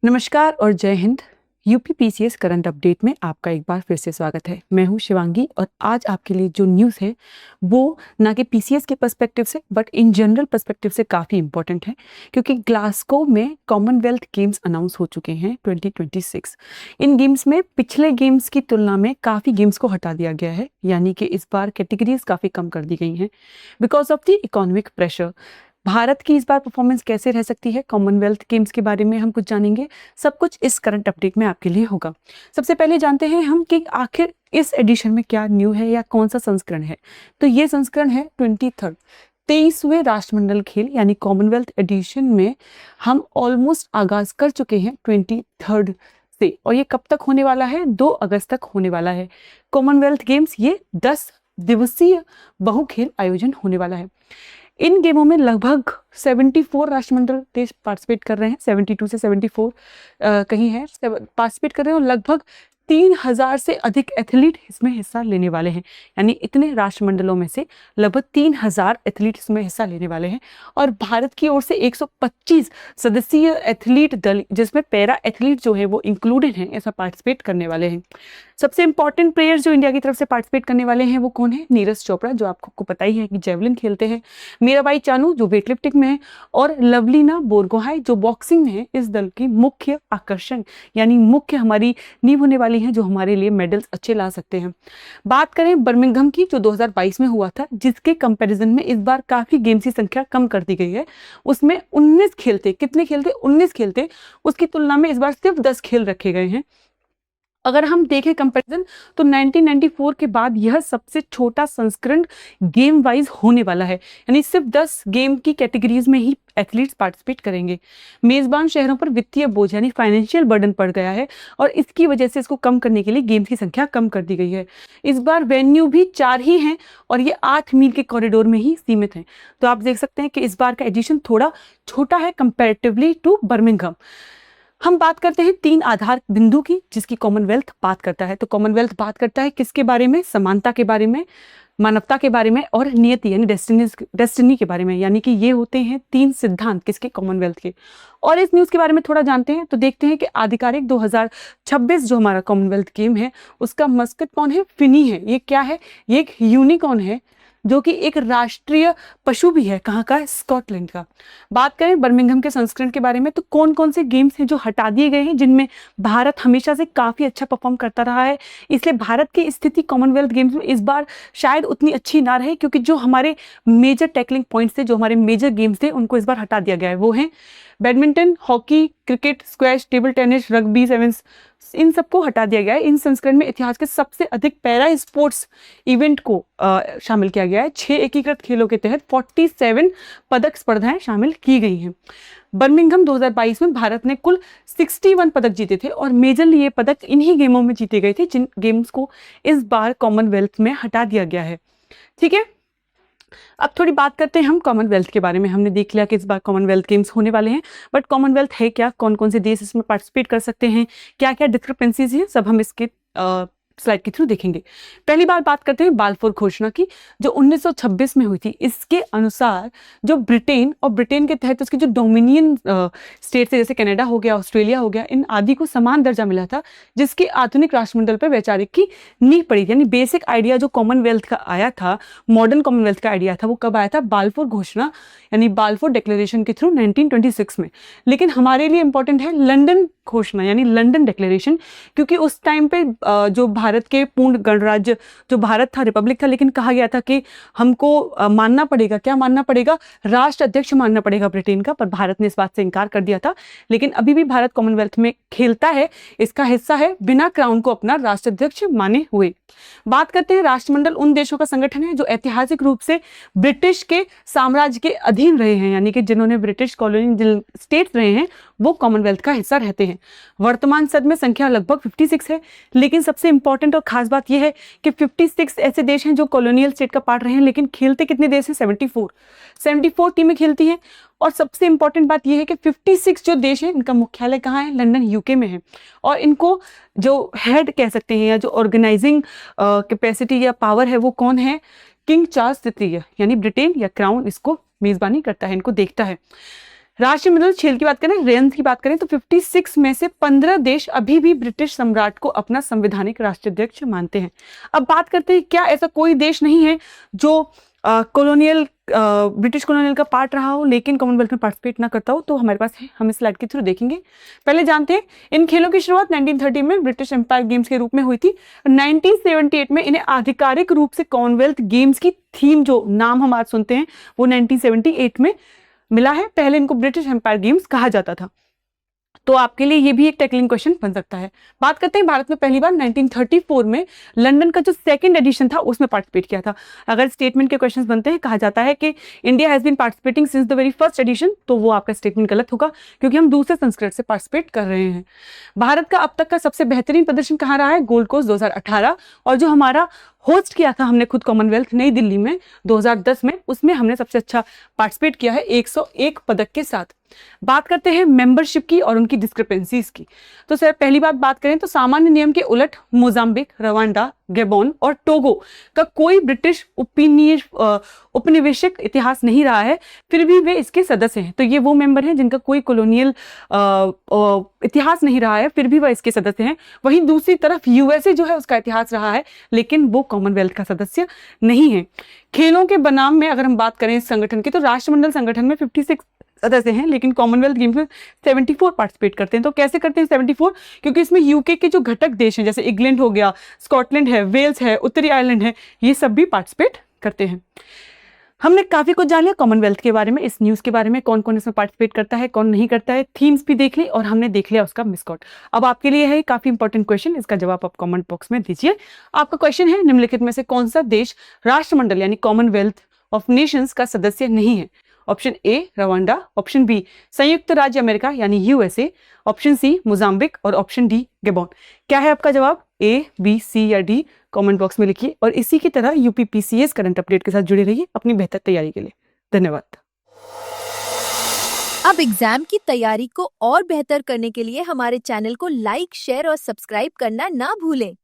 नमस्कार और जय Hind. UP PCS current update में आपका एक बार फिर से स्वागत है। मैं हूं शिवांगी और आज आपके लिए जो न्यूज़ है वो ना कि पीसीएस के पर्सपेक्टिव से बट इन जनरल पर्सपेक्टिव से काफ़ी इंपॉर्टेंट है, क्योंकि ग्लासगो में कॉमनवेल्थ गेम्स अनाउंस हो चुके हैं 2026। इन गेम्स में पिछले गेम्स की तुलना में काफ़ी गेम्स को हटा दिया गया है, यानी कि इस बार कैटेगरीज काफ़ी कम कर दी गई हैं because of the economic pressure. Bharat की इस बार परफॉर्मेंस कैसे रह सकती है, कॉमनवेल्थ गेम्स के बारे में हम कुछ जानेंगे। सब कुछ इस करंट अपडेट में आपके लिए होगा। सबसे पहले जानते हैं हम कि आखिर इस एडिशन में क्या न्यू है या कौन सा संस्करण है। तो ये संस्करण है 23वें राष्ट्रमंडल खेल यानी कॉमनवेल्थ एडिशन में हम ऑलमोस्ट आगाज कर चुके हैं 23 से, और ये कब तक होने वाला है? 2 अगस्त तक होने वाला है। कॉमनवेल्थ गेम्स ये 10 दिवसीय बहुखेल आयोजन होने वाला है। इन गेमों में लगभग 74 राष्ट्रमंडल देश पार्टिसिपेट कर रहे हैं। 72 से 74 कहीं है पार्टिसिपेट कर रहे हैं, और लगभग 3000 से अधिक एथलीट इसमें हिस्सा लेने वाले हैं। यानी इतने राष्ट्रमंडलों में से लगभग 3000 एथलीट इसमें हिस्सा लेने वाले हैं। और भारत की ओर से 125 सदस्यीय एथलीट दल, जिसमें पैरा एथलीट जो है वो इंक्लूडेड हैं, ऐसा पार्टिसिपेट करने वाले हैं। सबसे इंपॉर्टेंट प्लेयर्स जो इंडिया की तरफ से पार्टिसिपेट करने वाले हैं वो कौन है? नीरज चोपड़ा, जो आपको पता ही है कि जेवलिन खेलते हैं, मीराबाई चानू जो वेटलिफ्टिंग में है, और लवलीना बोरगोहाई जो बॉक्सिंग में है। इस दल की मुख्य आकर्षण यानी मुख्य हमारी नींव होने वाली हैं, जो हमारे लिए मेडल्स अच्छे ला सकते हैं। बात करें बर्मिंघम की, जो 2022 में हुआ था, जिसके कंपैरिजन में इस बार काफी गेम्स की संख्या कम कर दी गई है। उसमें 19 खेल थे। कितने खेल थे? 19 खेल थे। उसकी तुलना में इस बार सिर्फ 10 खेल रखे गए हैं। अगर हम देखें कंपैरिजन, तो 1994 के बाद यह सबसे छोटा संस्करण गेम वाइज होने वाला है, यानी सिर्फ 10 गेम की कैटेगरीज में ही एथलीट्स पार्टिसिपेट करेंगे। मेजबान शहरों पर वित्तीय बोझ यानी फाइनेंशियल बर्डन पड़ गया है, और इसकी वजह से इसको कम करने के लिए गेम्स की संख्या कम कर दी गई है। इस बार वेन्यू भी 4 ही हैं, और ये 8 मील के कॉरिडोर में ही सीमित हैं। तो आप देख सकते हैं कि इस बार का एडिशन थोड़ा छोटा है कंपैरेटिवली टू बर्मिंघम। हम बात करते हैं 3 आधार बिंदु की, जिसकी कॉमनवेल्थ बात करता है। तो कॉमनवेल्थ बात करता है किसके बारे में? समानता के बारे में, मानवता के बारे में, और नियति यानी डेस्टिनी के बारे में। यानी कि ये होते हैं 3 सिद्धांत किसके? कॉमनवेल्थ के। और इस न्यूज़ के बारे में थोड़ा जानते हैं, तो देखते हैं कि आधिकारिक 2026 जो हमारा कॉमनवेल्थ गेम है उसका मस्कट कौन है? फिनी है। ये क्या है? ये एक यूनिकॉर्न है, जो कि एक राष्ट्रीय पशु भी है। कहाँ का? स्कॉटलैंड का। बात करें बर्मिंघम के संस्करण के बारे में, तो कौन कौन से गेम्स हैं जो हटा दिए गए हैं, जिनमें भारत हमेशा से काफ़ी अच्छा परफॉर्म करता रहा है। इसलिए भारत की स्थिति कॉमनवेल्थ गेम्स में इस बार शायद उतनी अच्छी ना रहे, क्योंकि जो हमारे मेजर टैकलिंग पॉइंट्स थे, जो हमारे मेजर गेम्स थे, उनको इस बार हटा दिया गया है। वो हैं badminton, hockey, cricket, squash, table tennis, rugby sevens, इन सबको हटा दिया गया है। इन संस्करण में इतिहास के सबसे अधिक पैरा स्पोर्ट्स इवेंट को शामिल किया गया है। 6 एकीकृत खेलों के तहत 47 पदक स्पर्धाएं शामिल की गई हैं। बर्मिंघम 2022 में भारत ने कुल 61 पदक जीते थे, और मेजरली ये पदक इन्हीं गेमों में जीते गए थे, जिन गेम्स को इस बार कॉमनवेल्थ में हटा दिया गया है। ठीक है, अब थोड़ी बात करते हैं हम कॉमनवेल्थ के बारे में। हमने देख लिया कि इस बार कॉमनवेल्थ गेम्स होने वाले हैं, बट कॉमनवेल्थ है क्या, कौन कौन से देश इसमें पार्टिसिपेट कर सकते हैं, क्या क्या डिस्क्रिपेंसीज हैं, सब हम इसके स्लाइड के थ्रू देखेंगे। पहली बार बात करते हैं बाल्फोर घोषणा की, जो 1926 में हुई थी। इसके अनुसार जो ब्रिटेन और ब्रिटेन के तहत उसके जो डोमिनियन स्टेट्स है, जैसे कनाडा हो गया, ऑस्ट्रेलिया हो गया, इन आदि को समान दर्जा मिला था, जिसके आधुनिक राष्ट्रमंडल पर वैचारिक की नींव पड़ी। यानी बेसिक आइडिया जो कॉमनवेल्थ का आया था, मॉडर्न कॉमनवेल्थ का आइडिया था, वो कब आया था? बाल्फोर घोषणा यानी बाल्फोर डिक्लेरेशन के थ्रू 1926 में। लेकिन हमारे लिए इंपॉर्टेंट है लंदन घोषणा यानी लंदन डिक्लेरेशन, क्योंकि उस टाइम पे जो भारत के पूर्ण गणराज्य जो भारत था, रिपब्लिक था, लेकिन कहा गया था कि हमको मानना पड़ेगा, क्या मानना पड़ेगा? राष्ट्र अध्यक्ष मानना पड़ेगा ब्रिटेन का। पर भारत ने इस बात से इनकार कर दिया था। लेकिन अभी भी भारत कॉमनवेल्थ में खेलता है, इसका हिस्सा है, बिना क्राउन को अपना राष्ट्र अध्यक्ष माने हुए। बात करते हैं राष्ट्रमंडल उन देशों का संगठन है जो ऐतिहासिक रूप से ब्रिटिश के साम्राज्य के अधीन रहे हैं, यानी कि जिन्होंने ब्रिटिश कॉलोनी स्टेट्स रहे हैं वो कॉमनवेल्थ का हिस्सा रहते हैं। वर्तमान सद में संख्या लगभग 56 है, लेकिन सबसे इंपॉर्टेंट और खास बात यह है कि 56 ऐसे देश हैं जो कॉलोनियल स्टेट का पार्ट रहे हैं, लेकिन खेलते कितने देश हैं? 74 टीमें खेलती हैं। और सबसे इंपॉर्टेंट बात यह है कि 56 जो देश हैं, इनका मुख्यालय कहाँ है? लंदन, यूके में है। और इनको जो हेड कह सकते हैं या जो ऑर्गेनाइजिंग कैपेसिटी या पावर है वो कौन है? किंग चार्ल्स तृतीय यानी ब्रिटेन या क्राउन इसको मेजबानी करता है, इनको देखता है। राष्ट्रमंडल खेल की बात करें, रेंज की बात करें तो 56 में से 15 देश अभी भी ब्रिटिश सम्राट को अपना संवैधानिक राष्ट्राध्यक्ष मानते हैं। अब बात करते हैं, क्या ऐसा कोई देश नहीं है जो ब्रिटिश कॉलोनियल का पार्ट रहा हो लेकिन कॉमनवेल्थ में पार्टिसिपेट ना करता हो? तो हमारे पास है, हम इस स्लाइड के थ्रू देखेंगे। पहले जानते हैं, इन खेलों की शुरुआत 1930 में ब्रिटिश एम्पायर गेम्स के रूप में हुई थी। 1978 में इन्हें आधिकारिक रूप से कॉमनवेल्थ गेम्स की थीम, जो नाम हम आज सुनते हैं, वो 1978 में मिला है। पहले इनको ब्रिटिश एम्पायर गेम्स कहा जाता था। तो आपके लिए ये भी एक टेक्निकल क्वेश्चन बन सकता है। बात करते हैं, भारत में पहली बार 1934 में लंदन का जो सेकंड एडिशन था उसमें पार्टिसिपेट किया था। अगर स्टेटमेंट के क्वेश्चंस बनते हैं, कहा जाता है कि India has been participating since the very first edition, तो वो आपका स्टेटमेंट गलत होगा क्योंकि हम दूसरे संस्करण से पार्टिसिपेट कर रहे हैं। भारत का अब तक का सबसे बेहतरीन प्रदर्शन कहाँ रहा है? गोल्ड कोस्ट 2018, और जो हमारा होस्ट किया था हमने खुद कॉमनवेल्थ नई दिल्ली में 2010 में, उसमें हमने सबसे अच्छा पार्टिसिपेट किया है 101 पदक के साथ। बात करते हैं मेंबरशिप की और उनकी डिस्क्रिपेंसीज की। तो सर पहली बात करें तो सामान्य नियम के उलट मोजाम्बिक, रवांडा, गैबोन और टोगो का कोई ब्रिटिश उपनिवेशिक इतिहास नहीं रहा है, फिर भी वे इसके सदस्य हैं। तो ये वो मेंबर हैं जिनका कोई कॉलोनियल इतिहास नहीं रहा है, फिर भी वह इसके सदस्य हैं। वहीं दूसरी तरफ यूएसए जो है उसका इतिहास रहा है, लेकिन वो कॉमनवेल्थ का सदस्य नहीं है। खेलों के बनाम में अगर हम बात करें इस संगठन की, तो राष्ट्रमंडल संगठन में 56 सदस्य हैं, लेकिन कॉमनवेल्थ गेम्स में 74 पार्टिसिपेट करते हैं। तो कैसे करते हैं 74? क्योंकि इसमें यूके के जो घटक देश हैं, जैसे इंग्लैंड हो गया, स्कॉटलैंड है, वेल्स है, उत्तरी आयरलैंड है, ये सब भी पार्टिसिपेट करते हैं। हमने काफी कुछ जान लिया कॉमनवेल्थ के बारे में, इस न्यूज के बारे में, कौन कौन इसमें पार्टिसिपेट करता है, कौन नहीं करता है, थीम्स भी देख ली और हमने देख लिया उसका मिसकॉट। अब आपके लिए है काफी इंपॉर्टेंट क्वेश्चन, इसका जवाब आप कमेंट बॉक्स में दीजिए। आपका क्वेश्चन है, निम्नलिखित में से कौन सा देश राष्ट्रमंडल यानी कॉमनवेल्थ ऑफ नेशंस का सदस्य नहीं है? Option A Rwanda, option B संयुक्त राज्य अमेरिका यानी यूएसए, ऑप्शन सी मोजाम्बिक और ऑप्शन डी गैबोन। क्या है आपका जवाब? ए, बी, सी या डी? कमेंट बॉक्स में लिखिए और इसी की तरह यूपी पीसीएस करंट अपडेट के साथ जुड़े रहिए अपनी बेहतर तैयारी के लिए। धन्यवाद। अब एग्जाम की तैयारी को और बेहतर करने के लिए हमारे चैनल को लाइक, शेयर और सब्सक्राइब करना ना भूलें।